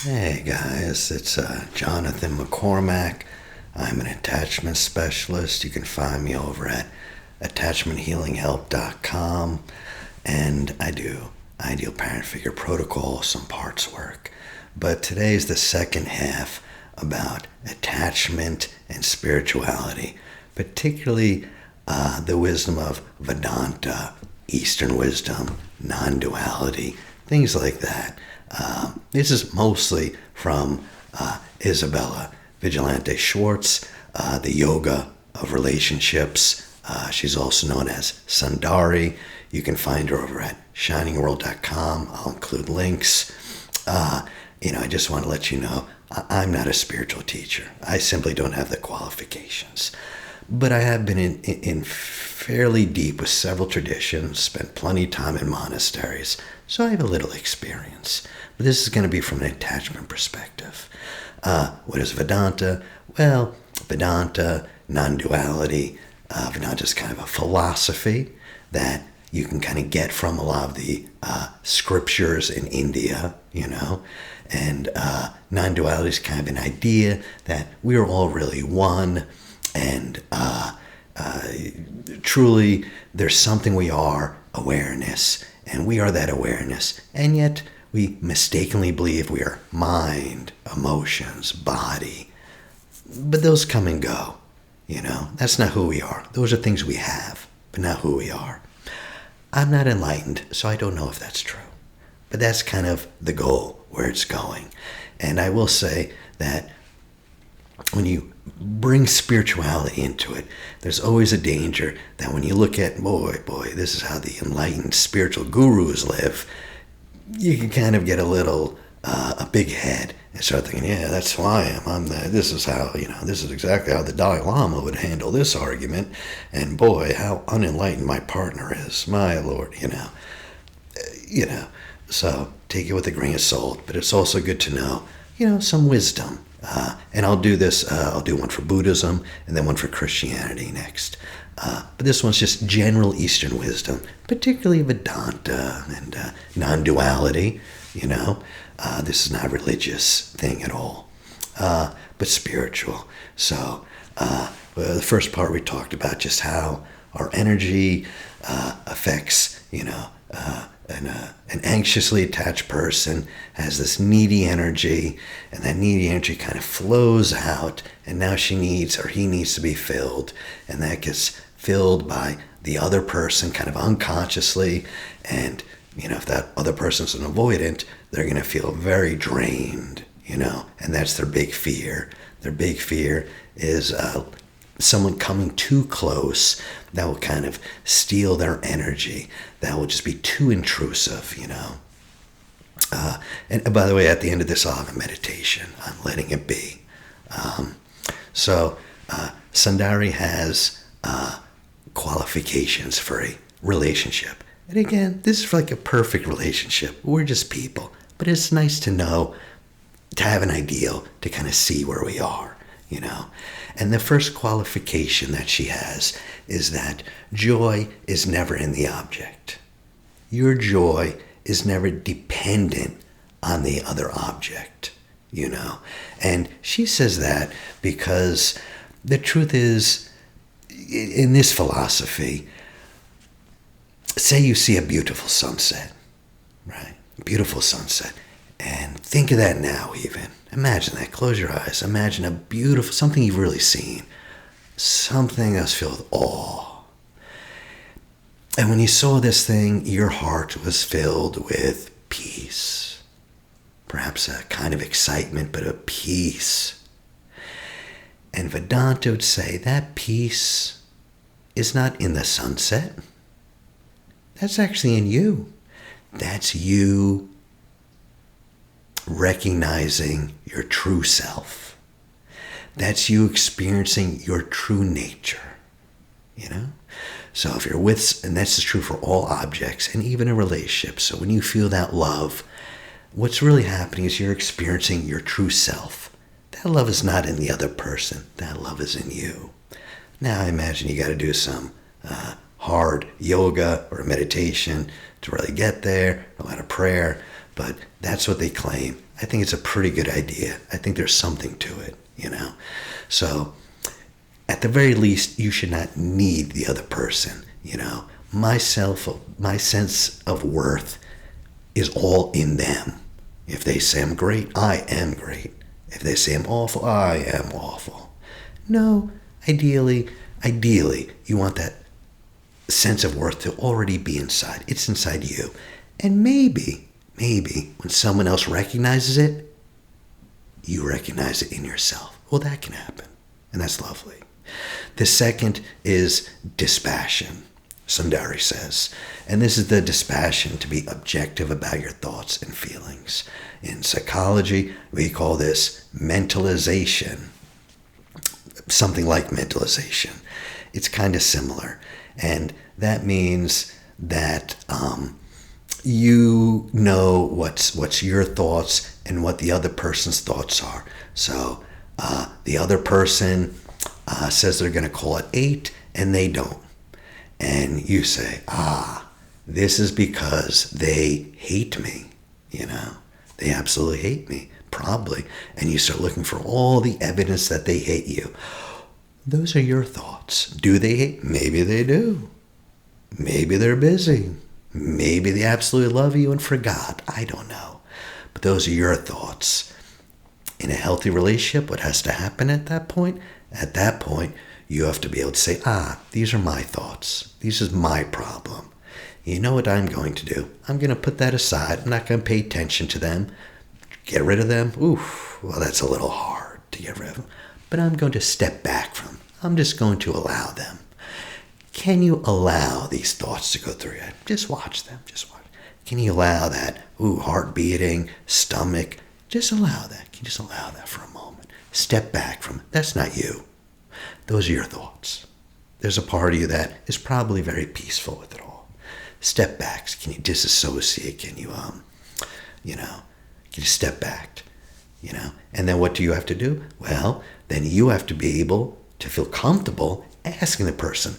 Hey guys, it's Jonathan McCormack. I'm an attachment specialist. You can find me over at attachmenthealinghelp.com, and I do ideal parent figure protocol, some parts work. But today's the second half about attachment and spirituality, particularly the wisdom of Vedanta, Eastern wisdom, non-duality, things like that. This is mostly from Isabella Viglietti-Swartz, the yoga of relationships. She's also known as Sundari. You can find her over at shiningworld.com. I'll include links. I just want to let you know I'm not a spiritual teacher. I simply don't have the qualifications. But I have been in fairly deep with several traditions, spent plenty of time in monasteries, so I have a little experience. But this is going to be from an attachment perspective. What is Vedanta? Well, Vedanta, non-duality. Vedanta is kind of a philosophy that you can kind of get from a lot of the scriptures in India, and non-duality is kind of an idea that we're all really one, and truly there's something we are, awareness, and we are that awareness, and yet we mistakenly believe we are mind, emotions, body, but those come and go. That's not who we are. Those are things we have, but not who we are. I'm not enlightened, so I don't know if that's true. But that's kind of the goal, where it's going. And I will say that when you bring spirituality into it, there's always a danger that when you look at, boy, this is how the enlightened spiritual gurus live, you can kind of get a big head and start thinking, yeah, that's who I am. This is exactly how the Dalai Lama would handle this argument. And boy, how unenlightened my partner is. My Lord, So take it with a grain of salt, but it's also good to know, some wisdom. And I'll do this, I'll do one for Buddhism and then one for Christianity next. But this one's just general Eastern wisdom, particularly Vedanta and non-duality, This is not a religious thing at all, but spiritual. So the first part we talked about just how our energy affects, an anxiously attached person has this needy energy, and that needy energy kind of flows out, and now he needs to be filled, and that gets filled by the other person kind of unconsciously, and if that other person's an avoidant, they're going to feel very drained, and that's their big fear. Their big fear is someone coming too close that will kind of steal their energy, that will just be too intrusive, and by the way, at the end of this, I'll have a meditation on letting it be. Sundari has qualifications for a relationship. And again, this is like a perfect relationship. We're just people. But it's nice to know, to have an ideal, to kind of see where we are, And the first qualification that she has is that joy is never in the object. Your joy is never dependent on the other object, And she says that because the truth is, in this philosophy, say you see a beautiful sunset, right? Beautiful sunset. And think of that now even. Imagine that. Close your eyes. Imagine a beautiful, something you've really seen. Something that's filled with awe. And when you saw this thing, your heart was filled with peace. Perhaps a kind of excitement, but a peace. And Vedanta would say that peace is not in the sunset. That's actually in you. That's you recognizing your true self. That's you experiencing your true nature, So if you're with, and that's true for all objects and even a relationship. So when you feel that love, what's really happening is you're experiencing your true self. That love is not in the other person. That love is in you. Now I imagine you got to do some hard yoga or meditation to really get there, a lot of prayer. but that's what they claim. I think it's a pretty good idea. I think there's something to it, So at the very least, you should not need the other person, My sense of worth is all in them. If they say I'm great, I am great. If they say I'm awful, I am awful. No, ideally, you want that sense of worth to already be inside. It's inside you. And maybe when someone else recognizes it, you recognize it in yourself. Well, that can happen. And that's lovely. The second is dispassion, Sundari says. And this is the dispassion to be objective about your thoughts and feelings. In psychology, we call this mentalization. Something like mentalization. It's kind of similar. And that means that you know what's your thoughts and what the other person's thoughts are. So the other person says they're going to call it 8 and they don't. And you say, this is because they hate me, They absolutely hate me, probably. And you start looking for all the evidence that they hate you. Those are your thoughts. Do they hate? Maybe they do. Maybe they're busy. Maybe they absolutely love you and forgot. I don't know. But those are your thoughts. In a healthy relationship, what has to happen at that point? At that point, you have to be able to say, these are my thoughts. This is my problem. You know what I'm going to do? I'm going to put that aside. I'm not going to pay attention to them. Get rid of them? Well, that's a little hard to get rid of them. But I'm going to step back from them. I'm just going to allow them. Can you allow these thoughts to go through your head? Just watch them. Just watch. Can you allow that? Heart beating, stomach. Just allow that. Can you just allow that for a moment? Step back from it. That's not you. Those are your thoughts. There's a part of you that is probably very peaceful with it all. Step back. Can you disassociate? Can you, can you step back? And then what do you have to do? Well, then you have to be able to feel comfortable asking the person,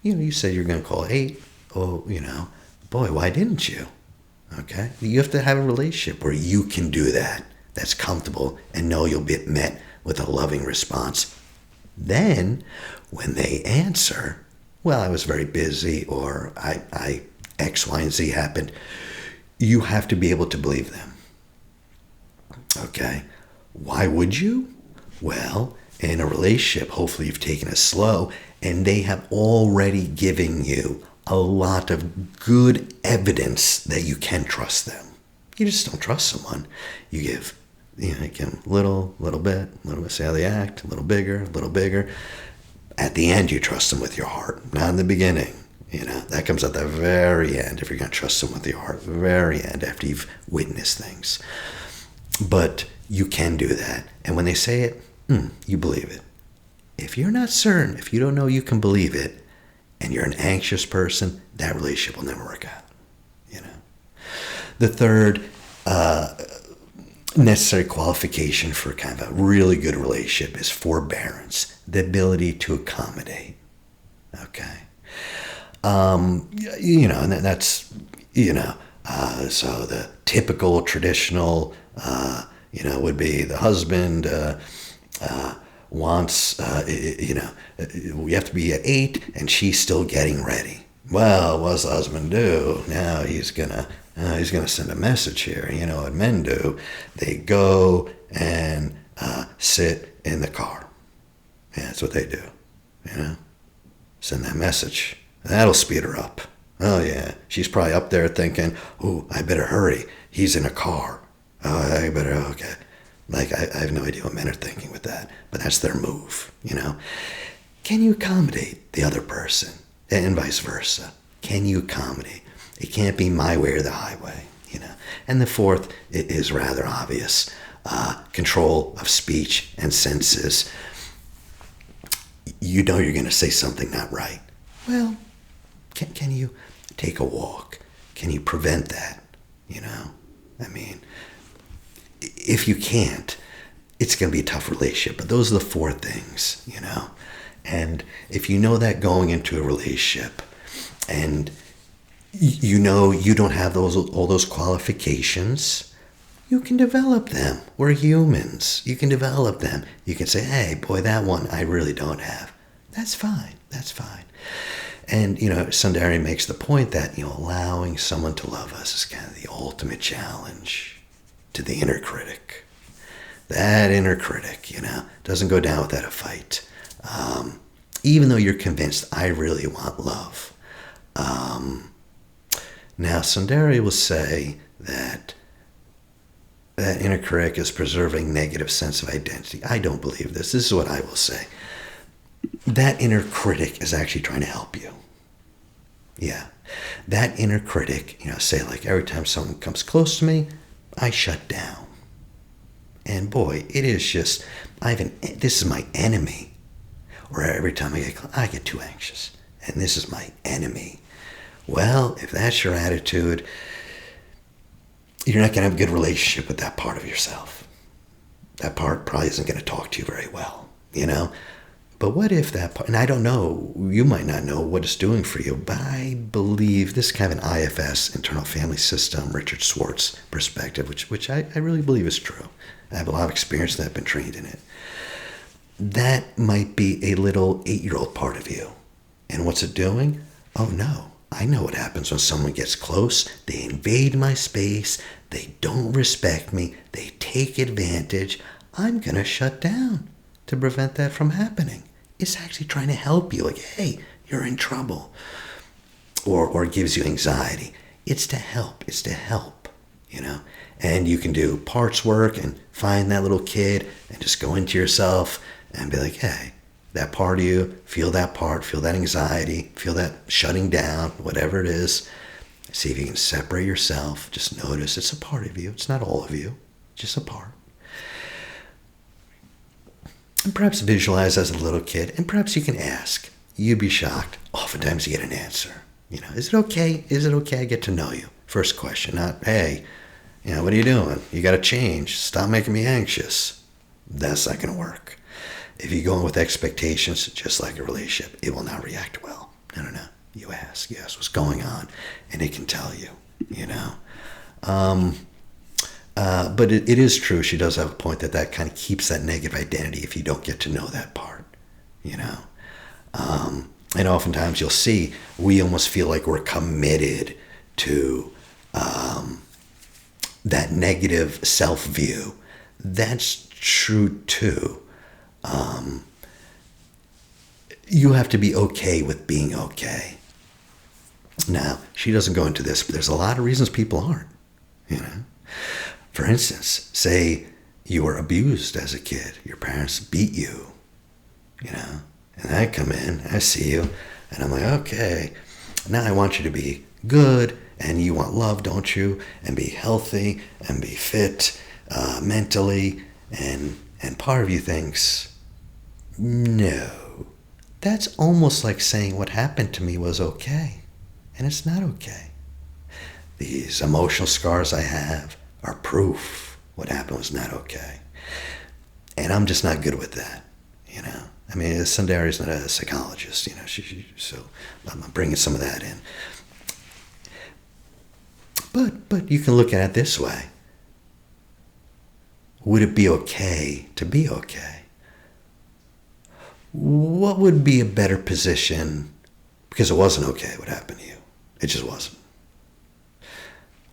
you said you're going to call 8. Oh, boy, why didn't you? Okay. You have to have a relationship where you can do that. That's comfortable and know you'll be met with a loving response. Then when they answer, well, I was very busy, or I X, Y, and Z happened, you have to be able to believe them. Okay. Why would you? Well, in a relationship, hopefully you've taken it slow, and they have already given you a lot of good evidence that you can trust them. You just don't trust someone. You give them little bit, see how they act, a little bigger. At the end, you trust them with your heart, not in the beginning. That comes at the very end, if you're going to trust them with your heart, very end, after you've witnessed things. But you can do that. And when they say it, you believe it. If you're not certain, if you don't know you can believe it, and you're an anxious person, that relationship will never work out. The third necessary qualification for kind of a really good relationship is forbearance, the ability to accommodate. Okay. And that's, so the typical traditional, would be the husband wants, we have to be at 8 and she's still getting ready. Well, what does the husband do? Now he's gonna send a message here. You know what men do? They go and sit in the car. Yeah, that's what they do. Send that message. That'll speed her up. Oh yeah, she's probably up there thinking, I better hurry. He's in a car. I better, okay. Like, I have no idea what men are thinking with that, but that's their move, Can you accommodate the other person? And vice versa. Can you accommodate? It can't be my way or the highway, And the fourth is rather obvious. Control of speech and senses. You know you're going to say something not right. Well, can you take a walk? Can you prevent that? If you can't, it's going to be a tough relationship. But those are the four things, And if you know that going into a relationship, and You know you don't have all those qualifications. You can develop them. We're humans. You can develop them. You can say, hey, boy, that one I really don't have. That's fine. That's fine. And, Sundari makes the point that, allowing someone to love us is kind of the ultimate challenge to the inner critic. That inner critic, doesn't go down without a fight. Even though you're convinced I really want love. Now, Sundari will say that inner critic is preserving negative sense of identity. I don't believe this. This is what I will say. That inner critic is actually trying to help you. Yeah. That inner critic, say like every time someone comes close to me, I shut down. And boy, it is just, this is my enemy. Or every time I get too anxious. And this is my enemy. Well, if that's your attitude, you're not going to have a good relationship with that part of yourself. That part probably isn't going to talk to you very well, But what if that part, and I don't know, you might not know what it's doing for you, but I believe this is kind of an IFS, internal family system, Richard Swartz perspective, which I really believe is true. I have a lot of experience that I've been trained in it. That might be a little 8-year-old part of you. And what's it doing? Oh no, I know what happens when someone gets close. They invade my space. They don't respect me. They take advantage. I'm going to shut down to prevent that from happening. It's actually trying to help you. Like, hey, you're in trouble. Or gives you anxiety. It's to help. It's to help, And you can do parts work and find that little kid and just go into yourself and be like, hey, that part of you, feel that part, feel that anxiety, feel that shutting down, whatever it is. See if you can separate yourself. Just notice it's a part of you. It's not all of you, just a part. And perhaps visualize as a little kid, and perhaps you can ask. You'd be shocked. Oftentimes you get an answer. Is it okay? Is it okay I get to know you? First question, not, hey, what are you doing? You got to change. Stop making me anxious. That's not going to work. If you go in with expectations, just like a relationship, it will not react well. No. You ask, yes, what's going on? And it can tell you, But it is true. She does have a point that kind of keeps that negative identity if you don't get to know that part, And oftentimes you'll see we almost feel like we're committed to that negative self-view. That's true too. You have to be okay with being okay. Now, she doesn't go into this, but there's a lot of reasons people aren't, For instance, say you were abused as a kid. Your parents beat you, And I come in, I see you, and I'm like, okay, now I want you to be good, and you want love, don't you? And be healthy, and be fit mentally, and part of you thinks, no. That's almost like saying what happened to me was okay, and it's not okay. These emotional scars I have are proof what happened was not okay. And I'm just not good with that, Sundari's not a psychologist, so I'm bringing some of that in. But you can look at it this way. Would it be okay to be okay? What would be a better position, because it wasn't okay what happened to you? It just wasn't.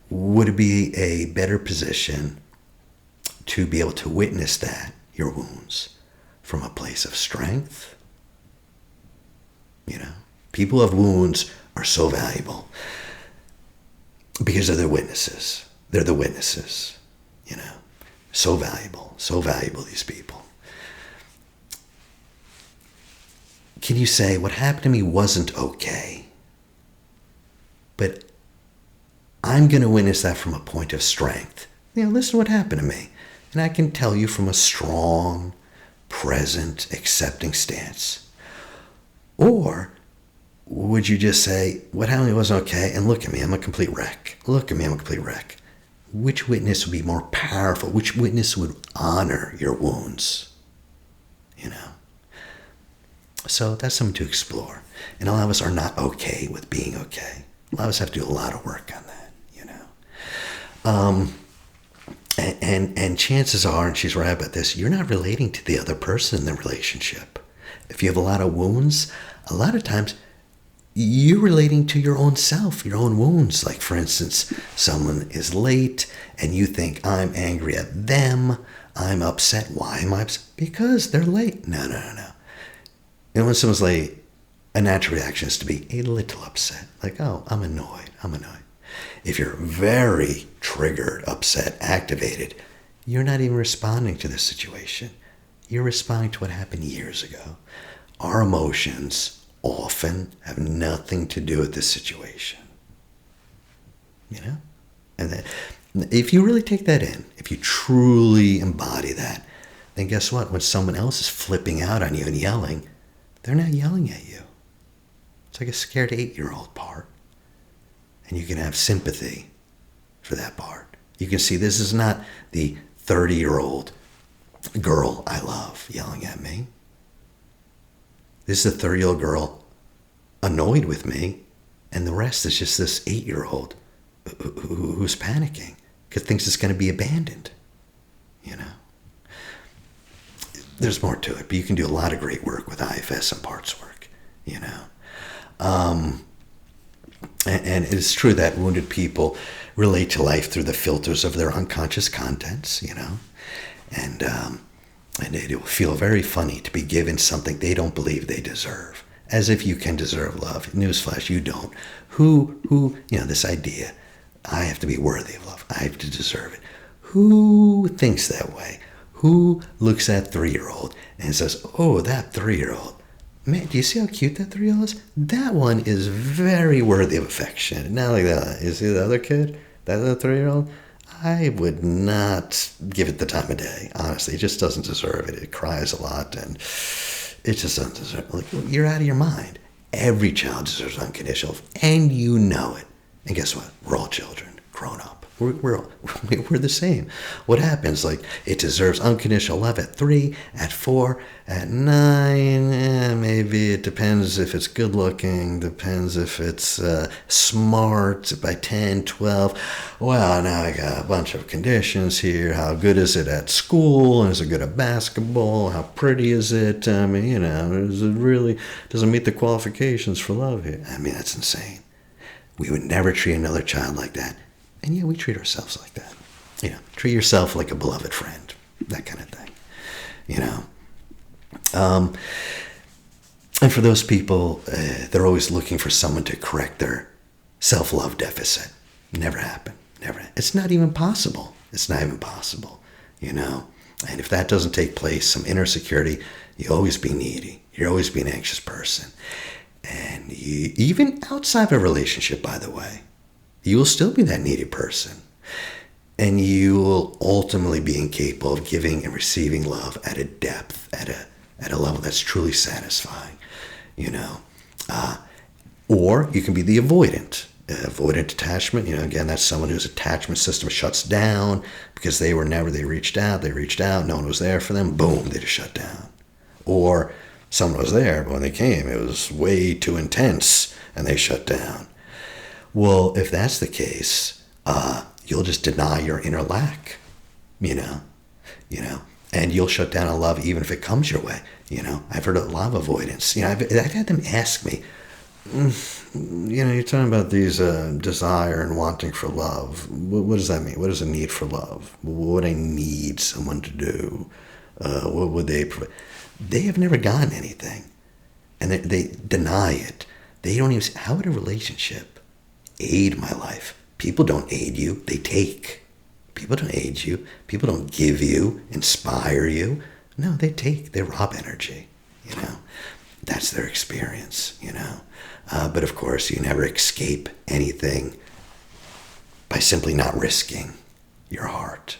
Would it be a better position to be able to witness that, your wounds, from a place of strength? People who have wounds are so valuable because they're the witnesses. They're the witnesses, So valuable, these people. Can you say, what happened to me wasn't okay, but I'm going to witness that from a point of strength? Listen to what happened to me. And I can tell you from a strong, present, accepting stance. Or would you just say, what happened to me wasn't okay, and look at me, I'm a complete wreck. Look at me, I'm a complete wreck. Which witness would be more powerful? Which witness would honor your wounds? So that's something to explore. And a lot of us are not okay with being okay. A lot of us have to do a lot of work on that, And chances are, and she's right about this, you're not relating to the other person in the relationship. If you have a lot of wounds, a lot of times you're relating to your own self, your own wounds. Like, for instance, someone is late and you think, I'm angry at them, I'm upset. Why am I upset? Because they're late. No. And when someone's late, a natural reaction is to be a little upset. Like, oh, I'm annoyed. If you're very triggered, upset, activated, you're not even responding to the situation. You're responding to what happened years ago. Our emotions often have nothing to do with this situation. And that, if you really take that in, if you truly embody that, then guess what? When someone else is flipping out on you and yelling, they're not yelling at you. It's like a scared 8-year-old part. And you can have sympathy for that part. You can see this is not the 30-year-old girl I love yelling at me. This is a 30-year-old girl annoyed with me, and the rest is just this 8-year-old who's panicking because thinks it's going to be abandoned. There's more to it, but you can do a lot of great work with IFS and parts work. And it's true that wounded people relate to life through the filters of their unconscious contents, and it will feel very funny to be given something they don't believe they deserve, as if you can deserve love. Newsflash, you don't. Who, this idea, I have to be worthy of love, I have to deserve it. Who thinks that way? Who looks at 3-year-old and says, oh, that 3-year-old, man, do you see how cute that 3-year-old is? That one is very worthy of affection. Not like that. You see the other kid? That other 3-year-old? I would not give it the time of day, honestly. It just doesn't deserve it. It cries a lot, and it just doesn't deserve it. Like, you're out of your mind. Every child deserves unconditional love, and you know it. And guess what? We're all children, grown up. We're the same. What happens? Like, it deserves unconditional love at 3, at 4, at 9. Maybe it depends if it's good looking. Depends if it's smart. By 10, 12. Well, now I got a bunch of conditions here. How good is it at school? Is it good at basketball? How pretty is it? Is it really doesn't meet the qualifications for love here? That's insane. We would never treat another child like that. And we treat ourselves like that. Treat yourself like a beloved friend, that kind of thing. And for those people, they're always looking for someone to correct their self-love deficit. Never happen. It's not even possible. And if that doesn't take place, some inner security, you'll always be needy. You'll always be an anxious person. And even outside of a relationship, by the way, you will still be that needy person. And you will ultimately be incapable of giving and receiving love at a depth, at a level that's truly satisfying, Or you can be the avoidant attachment. Again, that's someone whose attachment system shuts down because they reached out, no one was there for them, boom, they just shut down. Or someone was there, but when they came, it was way too intense and they shut down. Well, if that's the case, you'll just deny your inner lack, and you'll shut down on love even if it comes your way. I've heard a lot of avoidance. I've had them ask me, you're talking about these desire and wanting for love. What does that mean? What is a need for love? What would I need someone to do? What would they provide? They have never gotten anything, and they deny it. They don't even. How would a relationship aid my life? People don't aid you, they take. People don't aid you. People don't give you, inspire you. No, they take, they rob energy, That's their experience, But of course, you never escape anything by simply not risking your heart,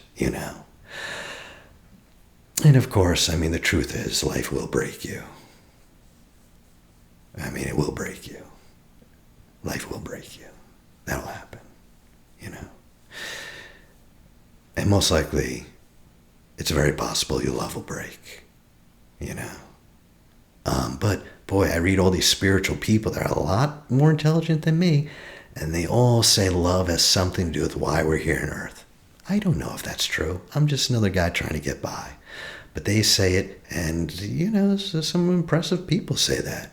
And of course, the truth is life will break you. It will break you. Life will break you. That'll happen, And most likely, it's very possible your love will break, But boy, I read all these spiritual people that are a lot more intelligent than me, And they all say love has something to do with why we're here on earth. I don't know if that's true. I'm just another guy trying to get by. But they say it, and, some impressive people say that,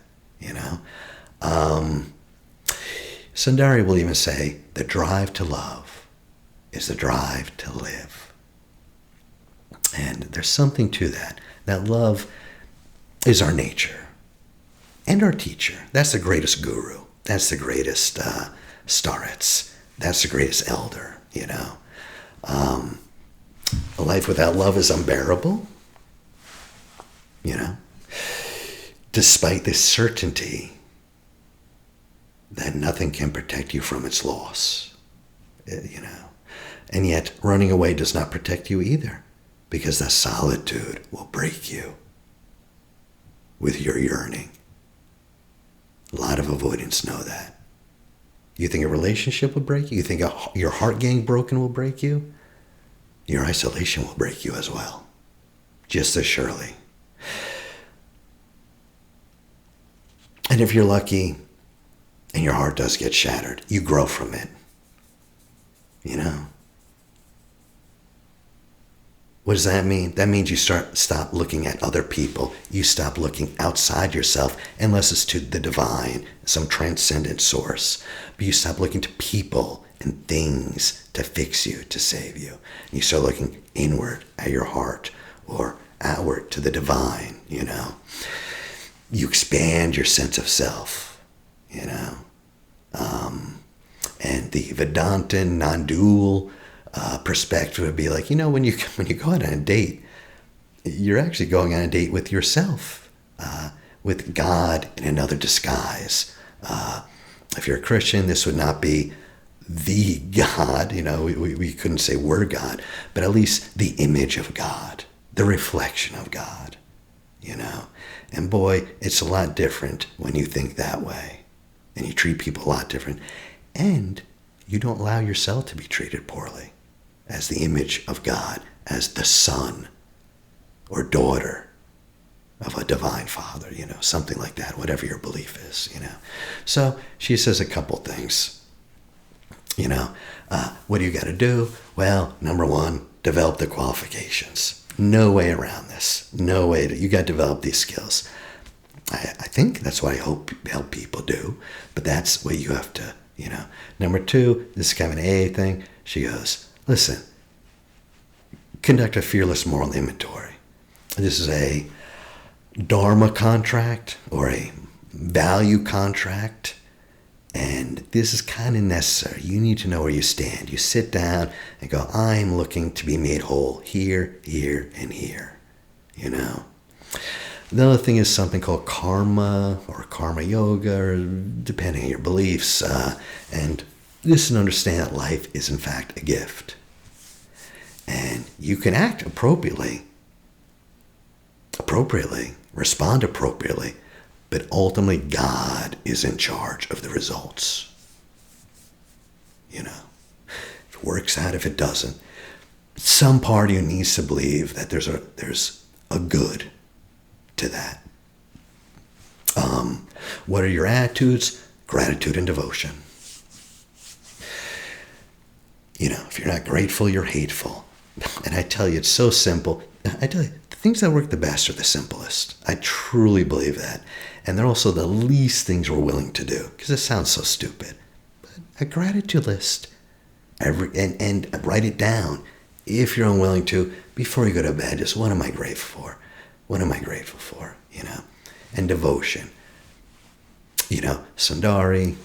Sundari will even say, the drive to love is the drive to live. And there's something to that. That love is our nature and our teacher. That's the greatest guru. That's the greatest starets. That's the greatest elder, A life without love is unbearable, despite the certainty that nothing can protect you from its loss, And yet, running away does not protect you either, because the solitude will break you with your yearning. A lot of avoidants know that. You think a relationship will break you? You think your heart getting broken will break you? Your isolation will break you as well, just as surely. And if you're lucky and your heart does get shattered, you grow from it. What does that mean? That means you stop looking at other people. You stop looking outside yourself, unless it's to the divine, some transcendent source. But you stop looking to people and things to fix you, to save you. You start looking inward at your heart, or outward to the divine, You expand your sense of self, And the Vedanta non-dual perspective would be like, when you go out on a date, you're actually going on a date with yourself, with God in another disguise. If you're a Christian, this would not be the God, we couldn't say we're God, but at least the image of God, the reflection of God, And boy, it's a lot different when you think that way, and you treat people a lot different, and you don't allow yourself to be treated poorly as the image of God, as the son or daughter of a divine father, something like that, whatever your belief is, So she says a couple things, what do you got to do? Well, number one, develop the qualifications. No way around this. No way. You got to develop these skills. I think that's what I help people do, but that's what you have to, Number two, this is kind of an AA thing. She goes, listen, conduct a fearless moral inventory. This is a dharma contract or a value contract, and this is kind of necessary. You need to know where you stand. You sit down and go, I'm looking to be made whole here, here, and here, The other thing is something called karma or karma yoga, or depending on your beliefs. And this is to understand that life is in fact a gift. And you can act appropriately, respond appropriately, but ultimately God is in charge of the results. If it works out, if it doesn't, some part of you needs to believe that there's a good to that. What are your attitudes? Gratitude and devotion. If you're not grateful, you're hateful. And I tell you, it's so simple. I tell you, the things that work the best are the simplest. I truly believe that. And they're also the least things we're willing to do, because it sounds so stupid. But a gratitude list, and write it down if you're unwilling to, before you go to bed. Just, what am I grateful for? What am I grateful for? And devotion. Sundari,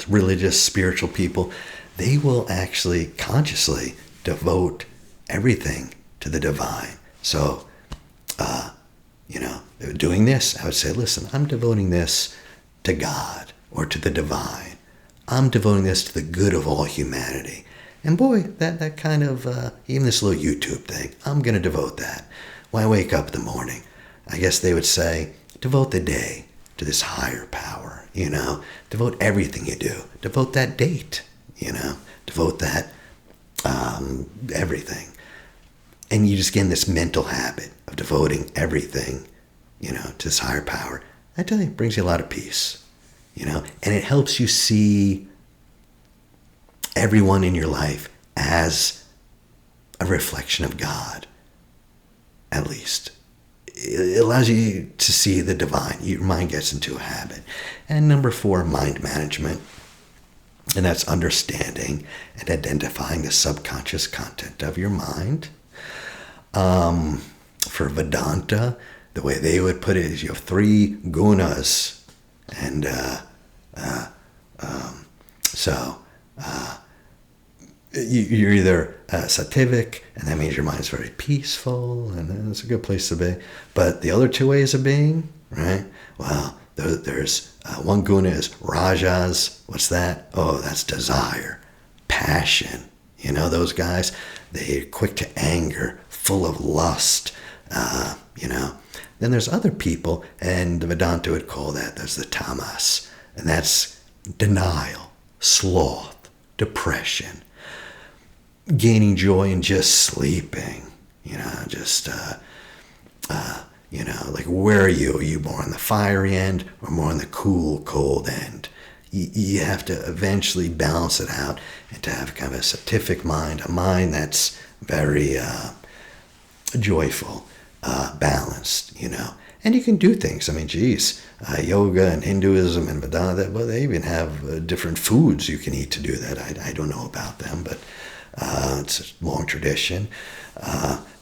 religious, spiritual people, they will actually consciously devote everything to the divine. So, doing this, I would say, listen, I'm devoting this to God or to the divine. I'm devoting this to the good of all humanity. And boy, that kind of, even this little YouTube thing, I'm going to devote that. When I wake up in the morning, I guess they would say, devote the day to this higher power, devote everything you do, devote that date, devote that, everything. And you just get in this mental habit of devoting everything, to this higher power. I tell you, it brings you a lot of peace. and it helps you see everyone in your life as a reflection of God, at least. It allows you to see the divine. Your mind gets into a habit. And number 4, mind management. And that's understanding and identifying the subconscious content of your mind. For Vedanta, the way they would put it is you have 3 gunas. And you're either sattvic, and that means your mind's very peaceful, and it's a good place to be. But the other 2 ways of being, right? Well, there's one guna is rajas. What's that? Oh, that's desire, passion. Those guys, they're quick to anger, full of lust, Then there's other people, and the Vedanta would call there's the tamas, and that's denial, sloth, depression, gaining joy in just sleeping, like, where are you? Are you more on the fiery end or more on the cool, cold end? You have to eventually balance it out and to have kind of a sattvic mind, a mind that's very joyful, balanced, And you can do things. I mean, yoga and Hinduism and Vedanta, well, they even have different foods you can eat to do that. I don't know about them, but it's a long tradition.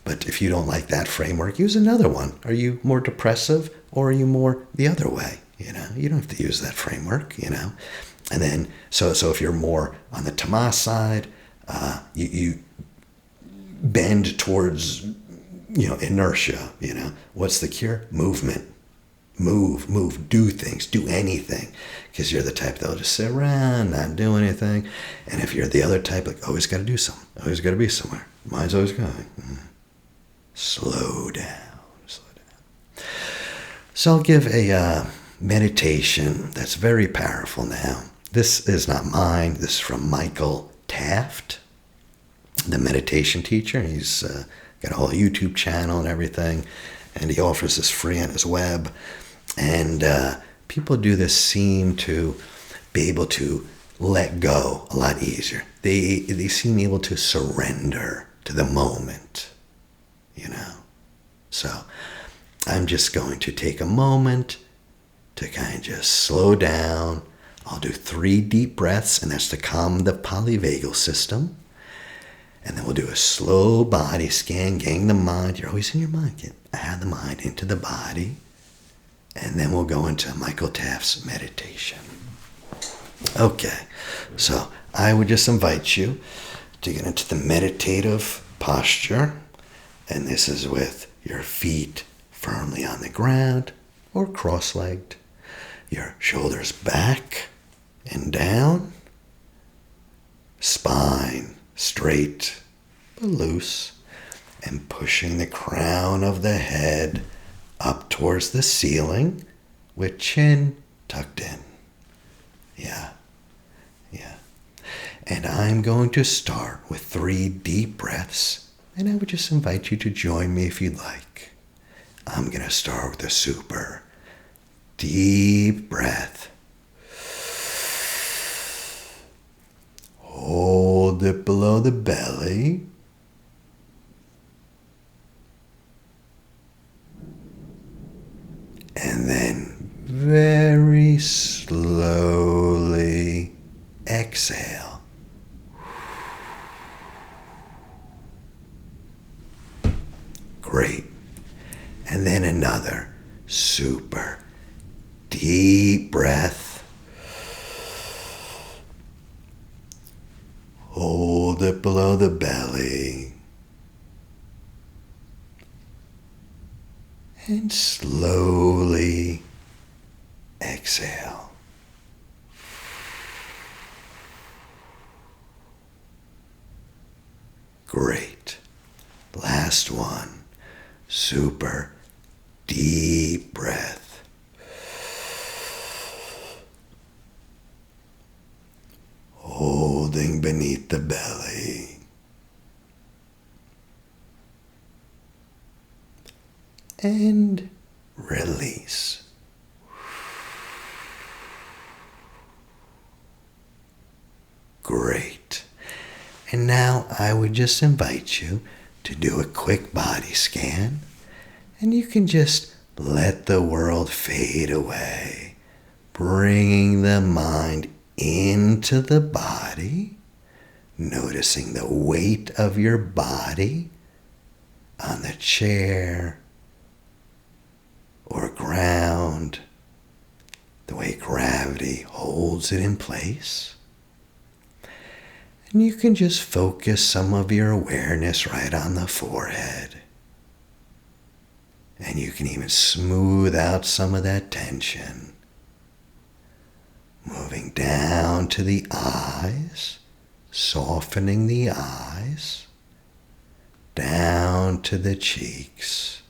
But if you don't like that framework, use another one. Are you more depressive, or are you more the other way? You don't have to use that framework, And then, so if you're more on the tamas side, you bend towards, inertia, What's the cure? Movement. Move, do things, do anything. Because you're the type that'll just sit around, not do anything. And if you're the other type, like, always got to do something, always got to be somewhere. Mind's always going. Slow down. So I'll give a meditation that's very powerful now. This is not mine. This is from Michael Taft, the meditation teacher. He's got a whole YouTube channel and everything, and he offers this free on his web. And people do this seem to be able to let go a lot easier. They seem able to surrender to the moment, So I'm just going to take a moment to kind of just slow down. I'll do 3 deep breaths, and that's to calm the polyvagal system. And then we'll do a slow body scan, getting the mind. You're always in your mind. Get out of the mind into the body. And then we'll go into Michael Taft's meditation. Okay, so I would just invite you to get into the meditative posture. And this is with your feet firmly on the ground or cross-legged. Your shoulders back and down. Spine straight but loose. And pushing the crown of the head up towards the ceiling with chin tucked in. Yeah. And I'm going to start with 3 deep breaths, and I would just invite you to join me if you'd like. I'm going to start with a super deep breath. Hold it below the belly. And then very slowly exhale. Great. And then another super deep breath. Hold it below the belly. And slowly exhale. Great. Last one. Super deep breath. Holding beneath the belly. And release. And now I would just invite you to do a quick body scan, and you can just let the world fade away, bringing the mind into the body, noticing the weight of your body on the chair or ground, the way gravity holds it in place. And you can just focus some of your awareness right on the forehead. And you can even smooth out some of that tension. Moving down to the eyes, softening the eyes. Down to the cheeks,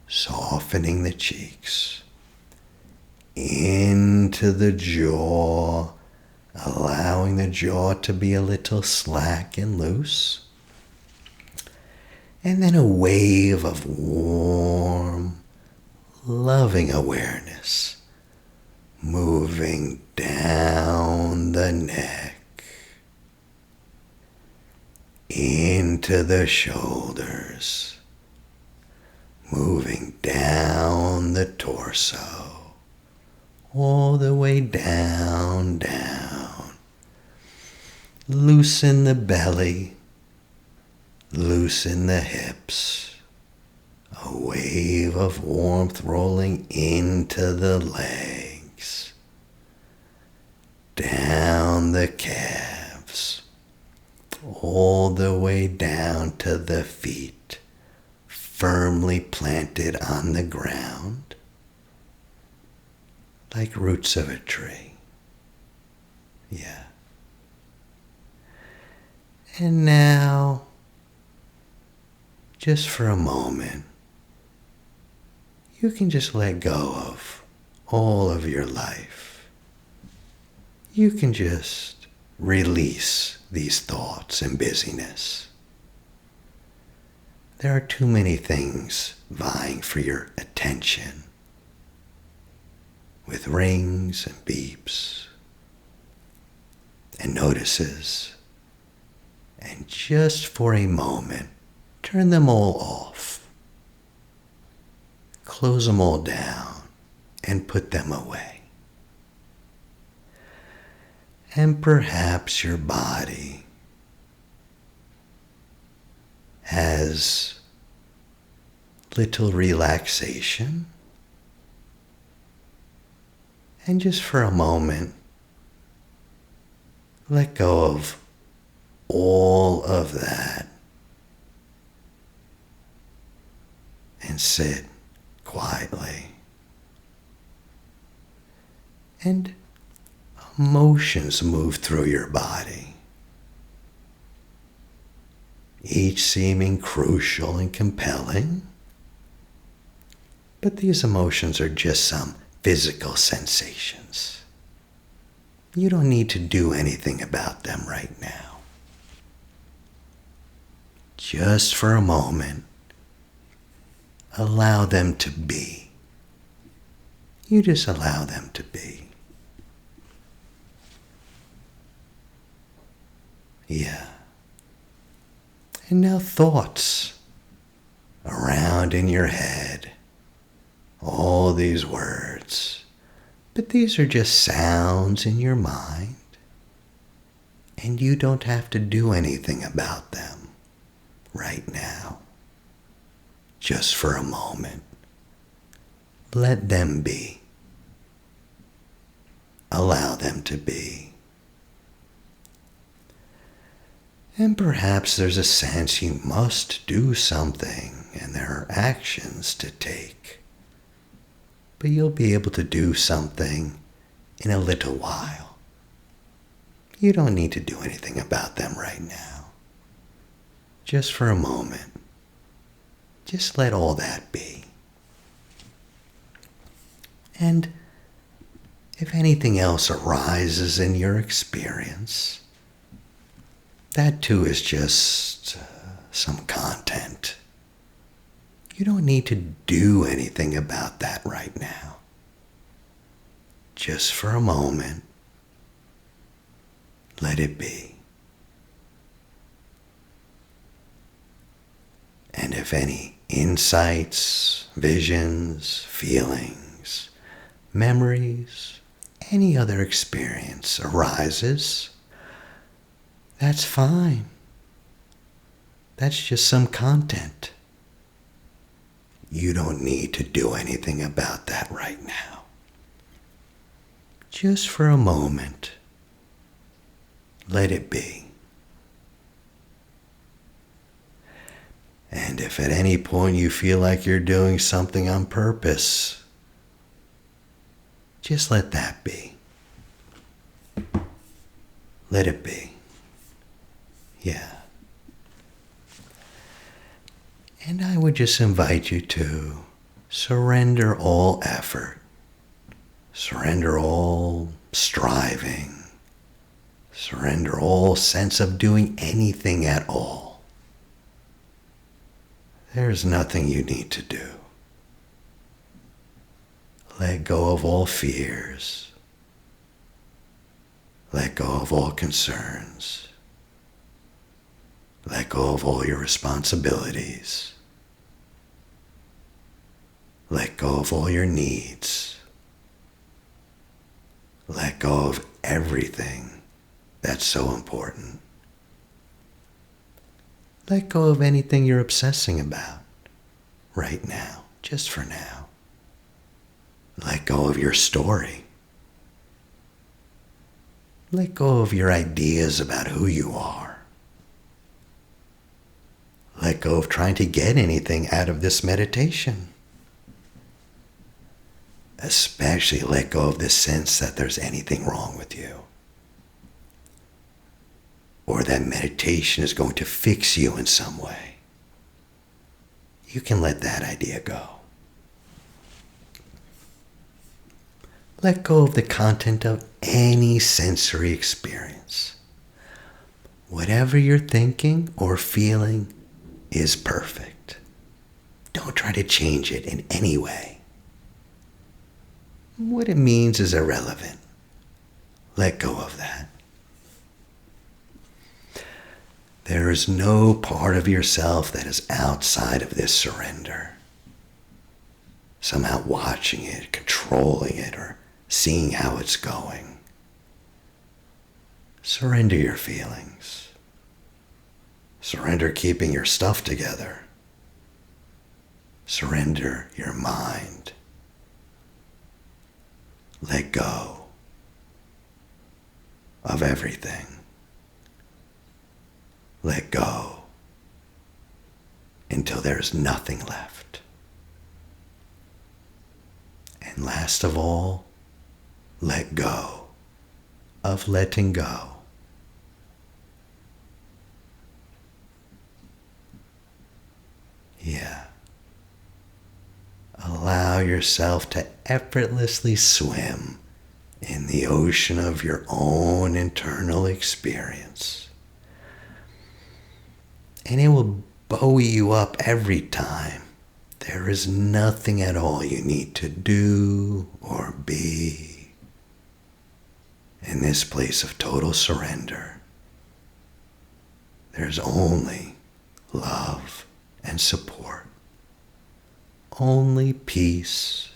softening the cheeks. Into the jaw, allowing the jaw to be a little slack and loose. And then a wave of warm, loving awareness moving down the neck, into the shoulders, moving down the torso, all the way down. Loosen the belly, loosen the hips. A wave of warmth rolling into the legs, down the calves, all the way down to the feet, firmly planted on the ground, like roots of a tree. Yeah. And now, just for a moment, you can just let go of all of your life. You can just release these thoughts and busyness. There are too many things vying for your attention, with rings and beeps and notices. And just for a moment, turn them all off. Close them all down and put them away. And perhaps your body has little relaxation. And just for a moment, let go of all of that and sit quietly. And emotions move through your body, each seeming crucial and compelling. But these emotions are just some physical sensations. You don't need to do anything about them right now. Just for a moment, allow them to be. You just allow them to be. Yeah. And now thoughts around in your head, all these words, but these are just sounds in your mind, and you don't have to do anything about them right now. Just for a moment. Let them be. Allow them to be. And perhaps there's a sense you must do something and there are actions to take. But you'll be able to do something in a little while. You don't need to do anything about them right now. Just for a moment. Just let all that be. And if anything else arises in your experience, that too is just some content. You don't need to do anything about that right now. Just for a moment, let it be. And if any insights, visions, feelings, memories, any other experience arises, that's fine. That's just some content. You don't need to do anything about that right now. Just for a moment, let it be. And if at any point you feel like you're doing something on purpose, just let that be. Let it be. Yeah. And I would just invite you to surrender all effort, surrender all striving, surrender all sense of doing anything at all. There's nothing you need to do. Let go of all fears. Let go of all concerns. Let go of all your responsibilities. Let go of all your needs. Let go of everything that's so important. Let go of anything you're obsessing about right now, just for now. Let go of your story. Let go of your ideas about who you are. Let go of trying to get anything out of this meditation. Especially let go of the sense that there's anything wrong with you, or that meditation is going to fix you in some way. You can let that idea go. Let go of the content of any sensory experience. Whatever you're thinking or feeling is perfect. Don't try to change it in any way. What it means is irrelevant. Let go of that. There is no part of yourself that is outside of this surrender. Somehow watching it, controlling it, or seeing how it's going. Surrender your feelings. Surrender keeping your stuff together. Surrender your mind. Let go of everything. Let go until there's nothing left. And last of all, let go of letting go. Yeah. Allow yourself to effortlessly swim in the ocean of your own internal experience. And it will buoy you up every time. There is nothing at all you need to do or be in this place of total surrender. There's only love and support. Only peace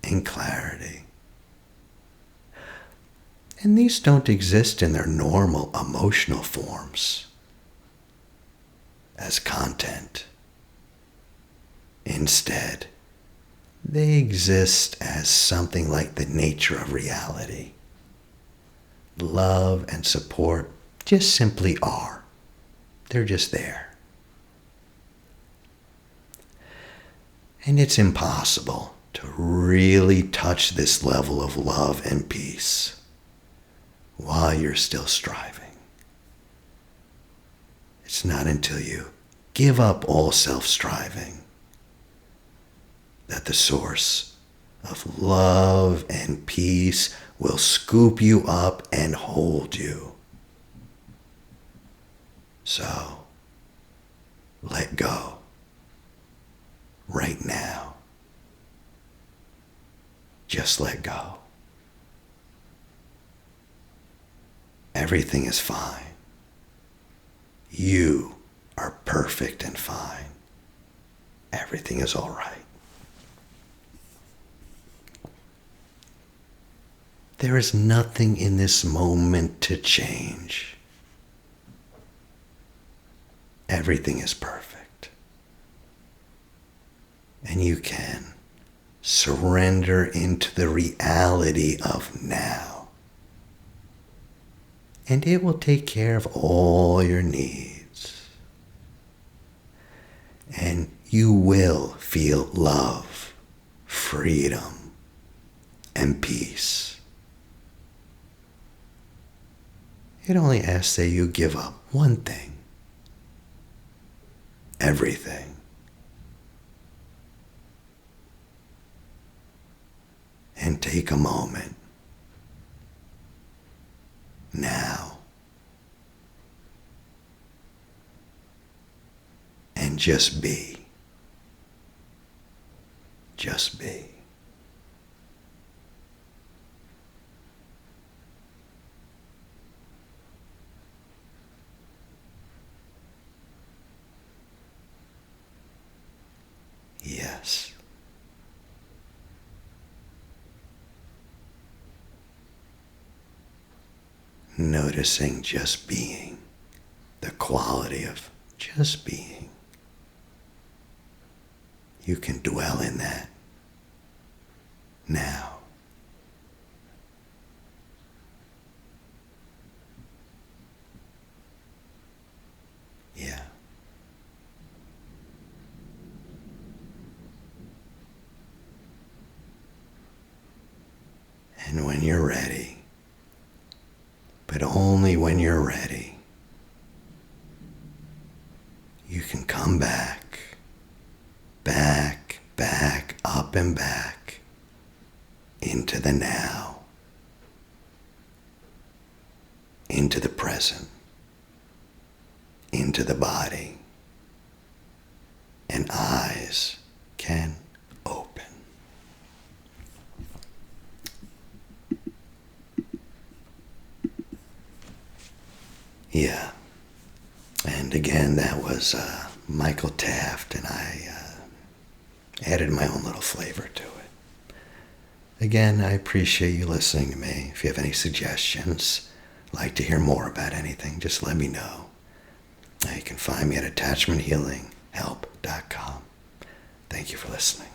and clarity. And these don't exist in their normal emotional forms as content. Instead, they exist as something like the nature of reality. Love and support just simply are. They're just there. And it's impossible to really touch this level of love and peace while you're still striving. It's not until you give up all self-striving that the source of love and peace will scoop you up and hold you. So, let go. Right now. Just let go. Everything is fine. You are perfect and fine. everything is all right. There is nothing in this moment to change. Everything is perfect. And you can surrender into the reality of now. And it will take care of all your needs. And you will feel love, freedom, and peace. It only asks that you give up one thing. Everything. And take a moment now and just be. Just be. Yes. Noticing just being, the quality of just being. You can dwell in that now. Yeah. And when you're ready, but only when you're ready, you can come back, up and back into the now, into the present, into the body, and eyes can open. Yeah. And again, that was Michael Taft, and I added my own little flavor to it. Again, I appreciate you listening to me. If you have any suggestions, like to hear more about anything, just let me know. You can find me at attachmenthealinghelp.com. Thank you for listening.